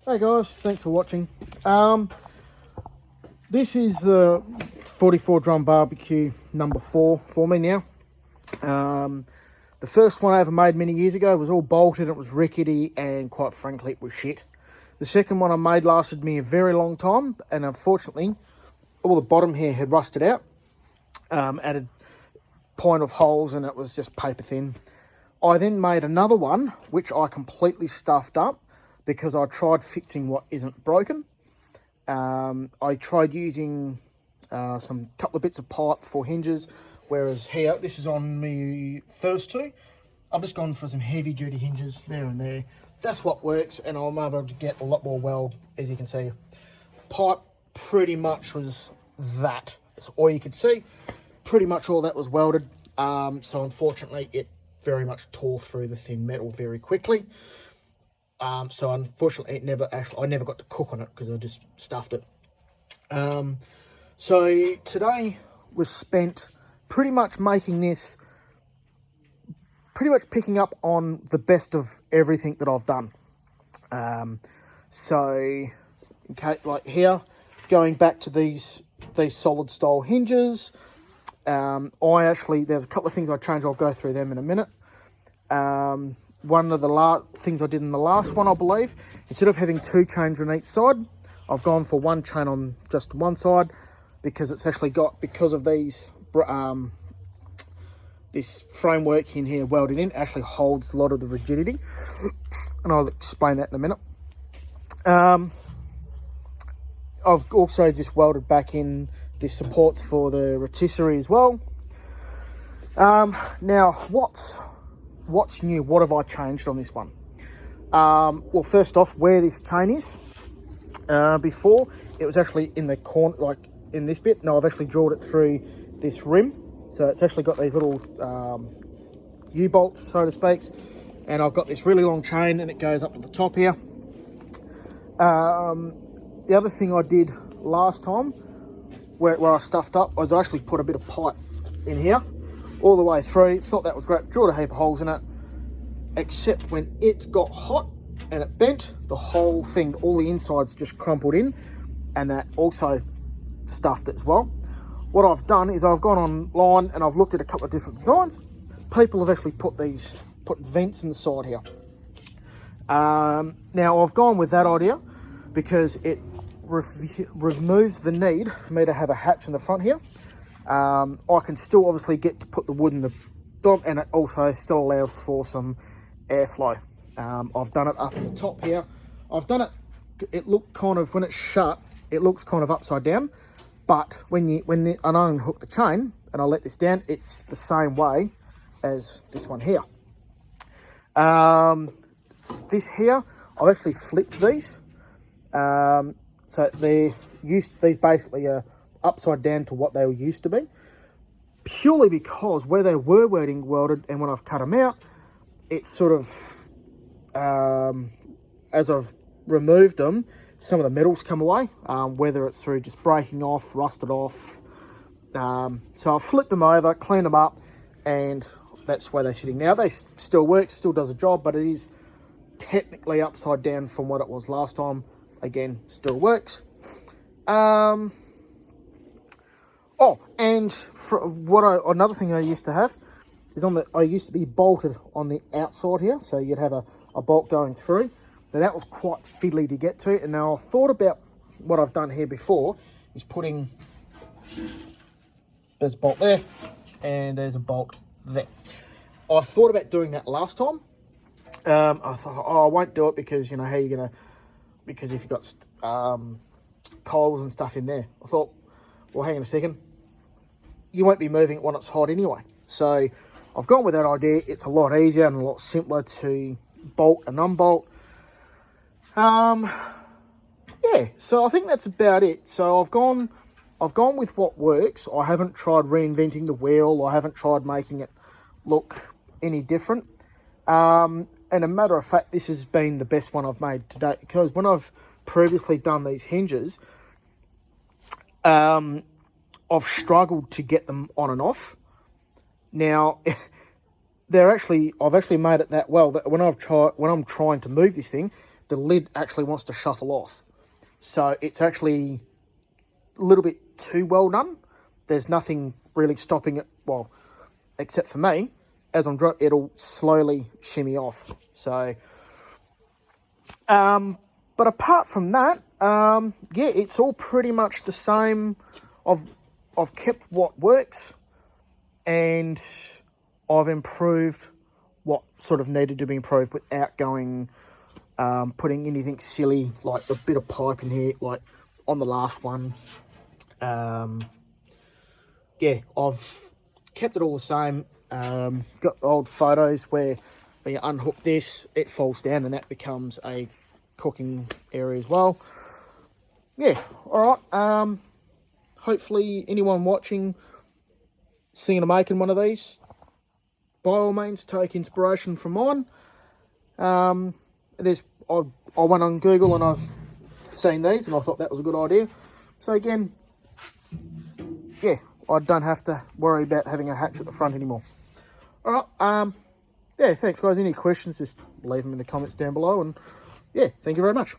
Hey guys, thanks for watching. This is the 44 drum barbecue number 4 for me now. The first one I ever made many years ago was all bolted, it was rickety, and quite frankly it was shit. The second one I made lasted me a very long time, and unfortunately all the bottom here had rusted out at a point of holes, and it was just paper thin. I then made another one which I completely stuffed up because I tried fixing what isn't broken. I tried using some couple of bits of pipe for hinges, whereas here, this is on me first two. I've just gone for some heavy duty hinges there and there. That's what works, and I'm able to get a lot more weld, as you can see. Pipe pretty much was that. That's all you could see. Pretty much all that was welded. So unfortunately, it very much tore through the thin metal very quickly. So unfortunately, I never got to cook on it because I just stuffed it. So today was spent pretty much making this, pretty much picking up on the best of everything that I've done. Okay, like here, going back to these solid style hinges. There's a couple of things I changed. I'll go through them in a minute. One of the things I did in the last one, I believe, instead of having 2 chains on each side, I've gone for 1 chain on just one side, because it's actually got, because of these this framework in here welded in, actually holds a lot of the rigidity, and I'll explain that in a minute. I've also just welded back in the supports for the rotisserie as well. Now what's new? What have I changed on this one? Well, first off, where this chain is, before it was actually in the corner, like in this bit. Now I've actually drilled it through this rim, so it's actually got these little U-bolts, so to speak, and I've got this really long chain, and it goes up to the top here. The other thing I did last time, where I stuffed up, was I actually put a bit of pipe in here all the way through. Thought that was great, drilled a heap of holes in it, except when it got hot and it bent, the whole thing, all the insides just crumpled in, and that also stuffed it as well. What I've done is I've gone online and I've looked at a couple of different designs. People have actually put vents in the side here. Now I've gone with that idea because it removes the need for me to have a hatch in the front here. I can still obviously get to put the wood in the top, and it also still allows for some airflow. I've done it up in the top here. I've done it looked kind of, when it's shut, it looks kind of upside down, but when I unhook the chain and I let this down, it's the same way as this one here. This here, I've actually flipped these. So these basically are upside down to what they were used to be, purely because where they were welded, and when I've cut them out, it's sort of, as I've removed them, some of the metals come away, whether it's through just breaking off, rusted off. So I've flipped them over, cleaned them up, and that's where they're sitting now. They still work, still does a job, but it is technically upside down from what it was last time. Again, still works. Oh, and another thing I used to have is I used to be bolted on the outside here, so you'd have a bolt going through. Now that was quite fiddly to get to, and now I've thought about what I've done here before is putting, there's a bolt there, and there's a bolt there. I thought about doing that last time. I thought, I won't do it because, you know, how you're gonna, because if you've got coals and stuff in there. I thought, well, hang on a second, you won't be moving it when it's hot anyway. So I've gone with that idea. It's a lot easier and a lot simpler to bolt and unbolt. Yeah, so I think that's about it. So I've gone with what works. I haven't tried reinventing the wheel. I haven't tried making it look any different. And a matter of fact, this has been the best one I've made to date, because when I've previously done these hinges, I've struggled to get them on and off. Now, I've actually made it that well that when I'm trying to move this thing, the lid actually wants to shuffle off. So it's actually a little bit too well done. There's nothing really stopping it, well, except for me. As I'm dropping, it'll slowly shimmy off. So, but apart from that, yeah, it's all pretty much the same. I've kept what works, and I've improved what sort of needed to be improved without going, putting anything silly, like a bit of pipe in here, like on the last one. Yeah, I've kept it all the same. Got the old photos where when you unhook this, it falls down and that becomes a cooking area as well. Yeah, all right. Hopefully anyone watching thinking of making one of these, by all means take inspiration from mine. I went on Google and I've seen these and I thought that was a good idea. So again, yeah, I don't have to worry about having a hatch at the front anymore. All right, yeah, thanks guys. Any questions, just leave them in the comments down below, and yeah, thank you very much.